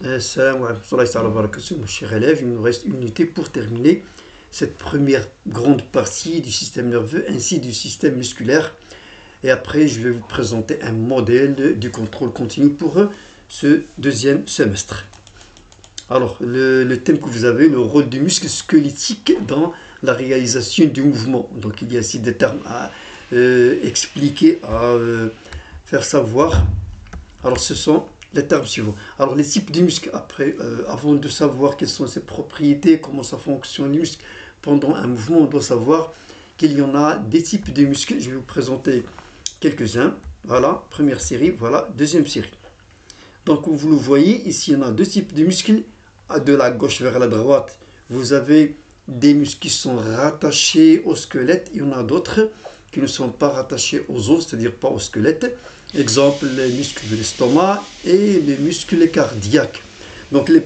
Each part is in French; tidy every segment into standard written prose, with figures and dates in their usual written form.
Salam wa rahmatullahi mon cher élève, il nous reste une unité pour terminer cette première grande partie du système nerveux ainsi du système musculaire. Et après, je vais vous présenter un modèle du contrôle continu pour ce deuxième semestre. Alors, le thème que vous avez, le rôle du muscle squelettique dans la réalisation du mouvement. Donc, il y a ici des termes à expliquer, à faire savoir. Alors, ce sont les termes suivants. Alors, les types du muscle, après, avant de savoir quelles sont ses propriétés, comment ça fonctionne les muscles pendant un mouvement, on doit savoir qu'il y en a des types de muscles. Je vais vous présenter quelques-uns. Voilà, première série, voilà, deuxième série. Donc, comme vous le voyez, ici, il y en a deux types de muscles. De la gauche vers la droite, vous avez des muscles qui sont rattachés au squelette. Il y en a d'autres qui ne sont pas rattachés aux os, c'est-à-dire pas au squelette. Exemple, les muscles de l'estomac et les muscles cardiaques. Donc, les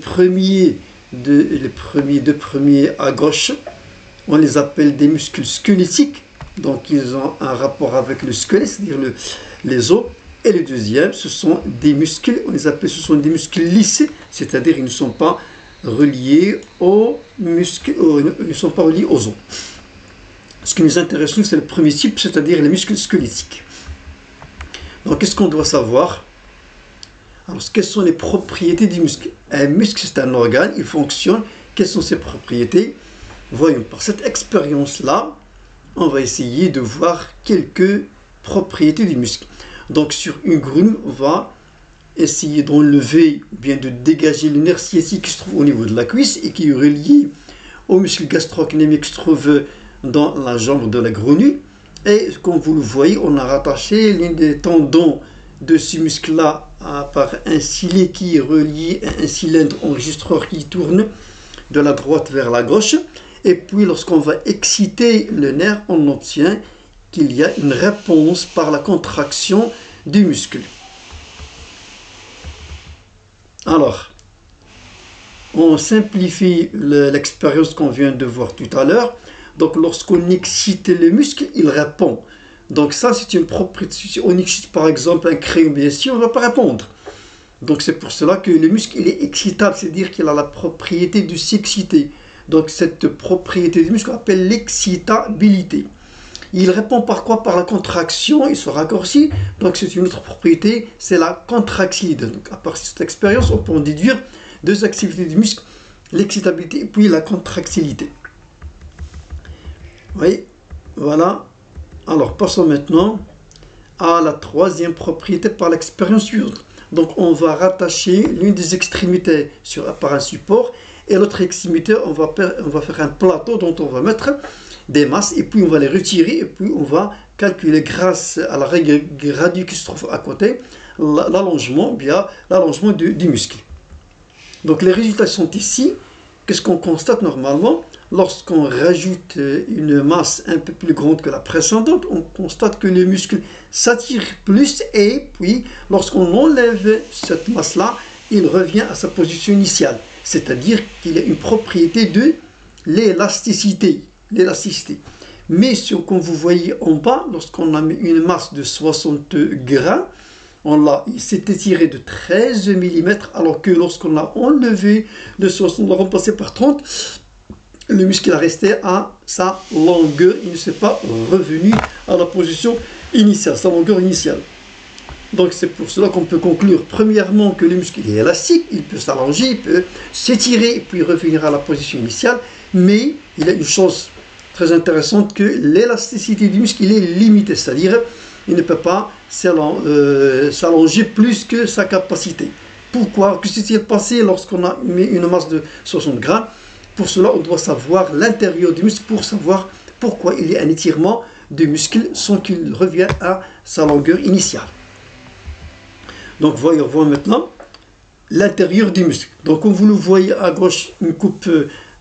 deux premiers à gauche, on les appelle des muscles squelettiques. Donc, ils ont un rapport avec le squelette, c'est-à-dire les os. Et le deuxième, ce sont des muscles, on les appelle, ce sont des muscles lisses, c'est-à-dire ils ne sont pas reliés aux muscles, ils ne sont pas reliés aux os. Ce qui nous intéresse, nous, c'est le premier type, c'est-à-dire les muscles squelettiques. Donc, qu'est-ce qu'on doit savoir? Alors, quelles sont les propriétés du muscle? Un muscle, c'est un organe, il fonctionne. Quelles sont ses propriétés? Voyons, par cette expérience-là, on va essayer de voir quelques propriétés du muscle. Donc, sur une grenouille, on va essayer d'enlever ou bien de dégager le nerf sciatique qui se trouve au niveau de la cuisse et qui est relié au muscle gastro-œconomique qui se trouve dans la jambe de la grenouille. Et comme vous le voyez, on a rattaché l'un des tendons de ce muscle-là par un filet qui est relié à un cylindre enregistreur qui tourne de la droite vers la gauche. Et puis, lorsqu'on va exciter le nerf, on obtient qu'il y a une réponse par la contraction du muscle. Alors, on simplifie l'expérience qu'on vient de voir tout à l'heure. Donc, lorsqu'on excite le muscle, il répond. Donc, ça, c'est une propriété. Si on excite, par exemple, un crayon, bien sûr, on ne va pas répondre. Donc, c'est pour cela que le muscle, il est excitable, c'est-à-dire qu'il a la propriété de s'exciter. Donc, cette propriété du muscle, on appelle l'excitabilité. Il répond par quoi? Par la contraction, il se raccourcit. Donc, c'est une autre propriété, c'est la contractilité. Donc, à partir de cette expérience, on peut en déduire deux activités du muscle, l'excitabilité et puis la contractilité. Vous voyez? Par Alors, passons maintenant à la troisième propriété par l'expérience suivante. Donc, on va rattacher l'une des extrémités par un support et l'autre extrémité, on va faire un plateau dont on va mettre des masses et puis on va les retirer et puis on va calculer grâce à la règle gradue qui se trouve à côté l'allongement du muscle. Donc les résultats sont ici. Qu'est-ce qu'on constate normalement? Lorsqu'on rajoute une masse un peu plus grande que la précédente, on constate que le muscle s'attire plus et puis lorsqu'on enlève cette masse-là, il revient à sa position initiale. C'est-à-dire qu'il a une propriété de l'élasticité. Mais comme vous voyez en bas, lorsqu'on a mis une masse de 60 grains, il s'est étiré de 13 mm, alors que lorsqu'on a enlevé le 60, on l'a remplacé par 30, le muscle a resté à sa longueur, il ne s'est pas revenu à la position initiale, sa longueur initiale. Donc c'est pour cela qu'on peut conclure premièrement que le muscle est élastique, il peut s'allonger, il peut s'étirer et puis revenir à la position initiale, mais il y a une chose très intéressante que l'élasticité du muscle est limitée, c'est-à-dire il ne peut pas s'allonger plus que sa capacité. Pourquoi? Que s'est-il passé lorsqu'on a mis une masse de 60 grammes? Pour cela, on doit savoir l'intérieur du muscle pour savoir pourquoi il y a un étirement du muscle sans qu'il revienne à sa longueur initiale. Donc, voyons maintenant l'intérieur du muscle. Donc, comme vous le voyez à gauche, une coupe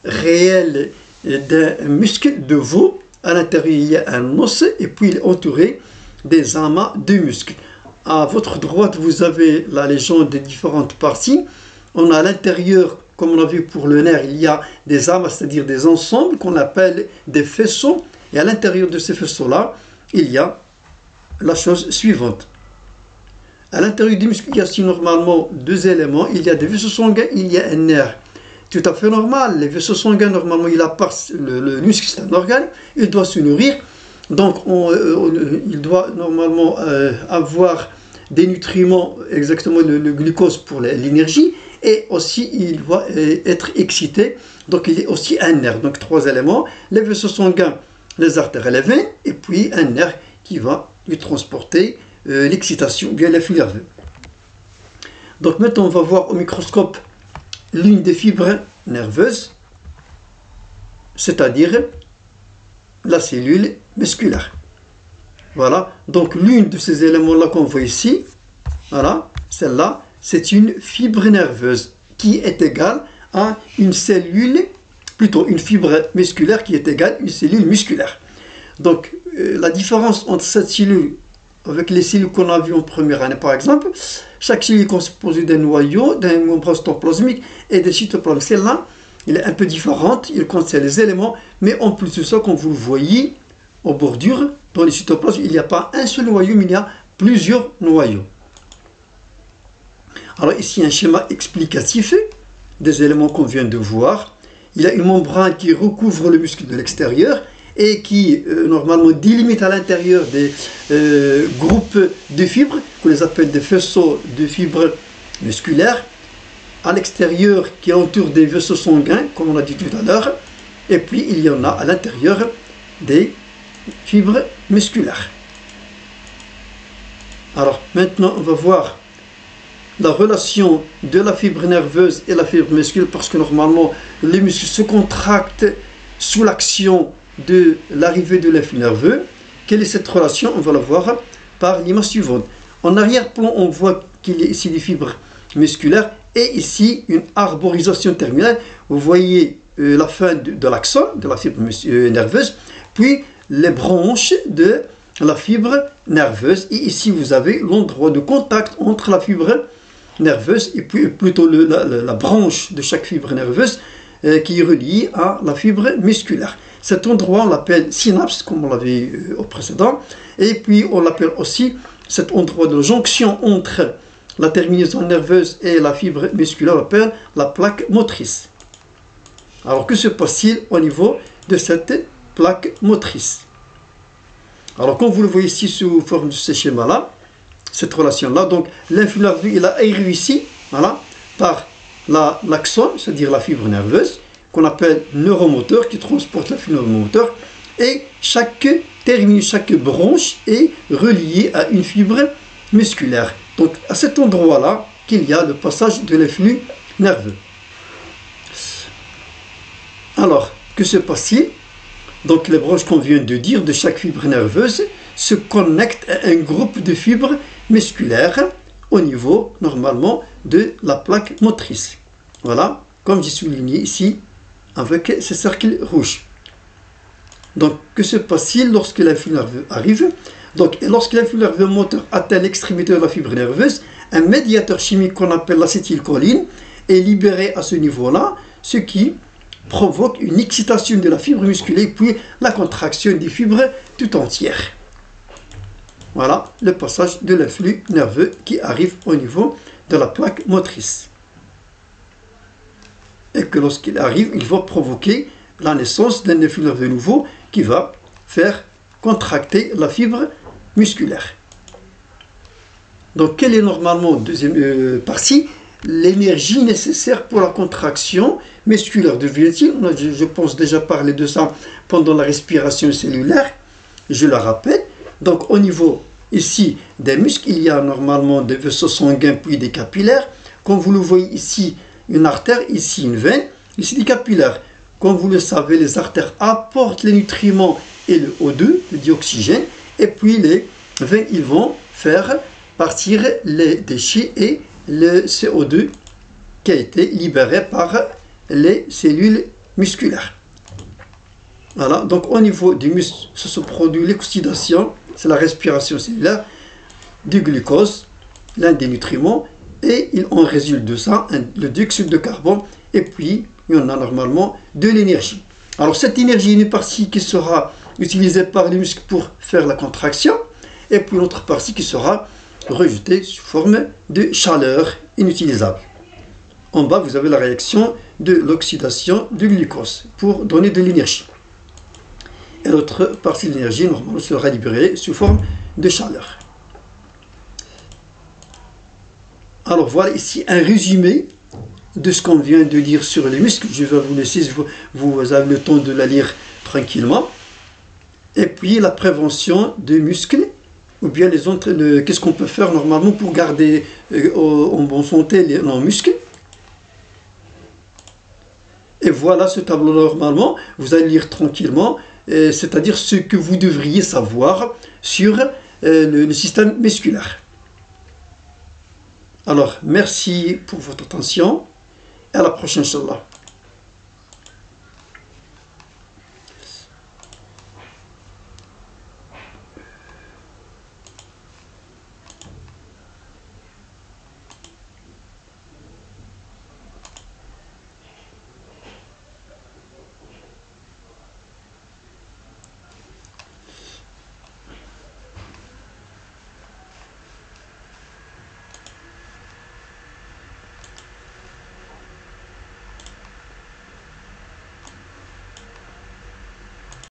réelle d'un muscle de veau. À l'intérieur, il y a un os et puis il est entouré des amas de muscles. À votre droite, vous avez la légende des différentes parties. On a à l'intérieur, comme on a vu pour le nerf, il y a des amas, c'est-à-dire des ensembles qu'on appelle des faisceaux. Et à l'intérieur de ces faisceaux-là, il y a la chose suivante. À l'intérieur du muscle, il y a aussi normalement deux éléments. Il y a des vaisseaux sanguins, il y a un nerf. Tout à fait normal. Les vaisseaux sanguins, normalement, le muscle, c'est un organe, il doit se nourrir. Donc, il doit normalement avoir des nutriments, exactement le glucose pour l'énergie, et aussi il doit être excité. Donc, il y a aussi un nerf. Donc, trois éléments, les vaisseaux sanguins, les artères et les veines, et puis un nerf qui va lui transporter l'excitation, bien les flux nerveux. Donc, maintenant, on va voir au microscope l'une des fibres nerveuses, c'est-à-dire la cellule musculaire. Voilà, donc l'une de ces éléments-là qu'on voit ici, voilà, celle-là, c'est une fibre nerveuse qui est égale à une cellule, plutôt une fibre musculaire qui est égale à une cellule musculaire. Donc, la différence entre cette cellule avec les cellules qu'on a vues en première année, par exemple, chaque cellule est composée d'un noyau, d'un membrane cytoplasmique et des cytoplasmes. Celle-là, elle est un peu différente, il contient les éléments, mais en plus de ça, comme vous le voyez, aux bordures, dans les cytoplasmes, il n'y a pas un seul noyau, mais il y a plusieurs noyaux. Alors ici, un schéma explicatif des éléments qu'on vient de voir. Il y a une membrane qui recouvre le muscle de l'extérieur et qui, normalement, délimite à l'intérieur des groupes de fibres, qu'on les appelle des faisceaux de fibres musculaires, à l'extérieur qui entoure des vaisseaux sanguins, comme on a dit tout à l'heure, et puis il y en a à l'intérieur des fibres musculaires. Alors maintenant on va voir la relation de la fibre nerveuse et la fibre musculaire, parce que normalement les muscles se contractent sous l'action de l'arrivée de l'effet nerveux. Quelle est cette relation? On va la voir par l'image suivante. En arrière-plan, on voit qu'il y a ici des fibres musculaires et ici une arborisation terminale. Vous voyez la fin de l'axone, de la fibre nerveuse, puis les branches de la fibre nerveuse. Et ici, vous avez l'endroit de contact entre la fibre nerveuse et puis plutôt la branche de chaque fibre nerveuse qui est reliée à la fibre musculaire. Cet endroit, on l'appelle synapse, comme on l'avait au précédent. Et puis, on l'appelle aussi cet endroit de jonction entre la terminaison nerveuse et la fibre musculaire, on l'appelle la plaque motrice. Alors, que se passe-t-il au niveau de cette plaque motrice? Alors, comme vous le voyez ici sous forme de ce schéma-là, cette relation-là, donc l'influx nerveux, il a réussi, voilà, par l'axone, c'est-à-dire la fibre nerveuse, qu'on appelle neuromoteur, qui transporte la fibre neuromoteur, et chaque terminus, chaque branche est reliée à une fibre musculaire. Donc, à cet endroit-là, qu'il y a le passage de l'influx nerveux. Alors, que se passe-t-il? Donc, les branches qu'on vient de dire de chaque fibre nerveuse se connectent à un groupe de fibres musculaires au niveau, normalement, de la plaque motrice. Voilà, comme j'ai souligné ici, avec ce cercle rouge. Donc, que se passe-t-il lorsque l'influx nerveux arrive? Donc, lorsque l'influx nerveux moteur atteint l'extrémité de la fibre nerveuse, un médiateur chimique qu'on appelle l'acétylcholine est libéré à ce niveau-là, ce qui provoque une excitation de la fibre musculaire, puis la contraction des fibres tout entières. Voilà le passage de l'influx nerveux qui arrive au niveau de la plaque motrice. Et que lorsqu'il arrive, il va provoquer la naissance d'un influx nerveux nouveau qui va faire contracter la fibre musculaire. Donc, quelle est normalement, deuxième partie, l'énergie nécessaire pour la contraction musculaire? Devient-il, je pense déjà parler de ça pendant la respiration cellulaire, je la rappelle. Donc, au niveau ici des muscles, il y a normalement des vaisseaux sanguins puis des capillaires. Comme vous le voyez ici, une artère, ici une veine, ici des capillaires. Comme vous le savez, les artères apportent les nutriments et le O2, le dioxygène, et puis les veines, ils vont faire partir les déchets et le CO2 qui a été libéré par les cellules musculaires. Voilà, donc au niveau du muscle, ça se produit l'oxydation, c'est la respiration cellulaire du glucose, l'un des nutriments, et il en résulte de ça le dioxyde de carbone, et puis il y en a normalement de l'énergie. Alors cette énergie, une partie qui sera utilisée par les muscles pour faire la contraction, et puis l'autre partie qui sera rejeté sous forme de chaleur inutilisable. En bas, vous avez la réaction de l'oxydation du glucose pour donner de l'énergie. Et l'autre partie de l'énergie, normalement, sera libérée sous forme de chaleur. Alors voilà ici un résumé de ce qu'on vient de lire sur les muscles. Je vais vous laisser, vous avez le temps de la lire tranquillement. Et puis la prévention des muscles, ou bien qu'est-ce qu'on peut faire normalement pour garder en bonne santé nos muscles. Et voilà ce tableau normalement, vous allez lire tranquillement, c'est-à-dire ce que vous devriez savoir sur le système musculaire. Alors, merci pour votre attention. À la prochaine, Inch'Allah.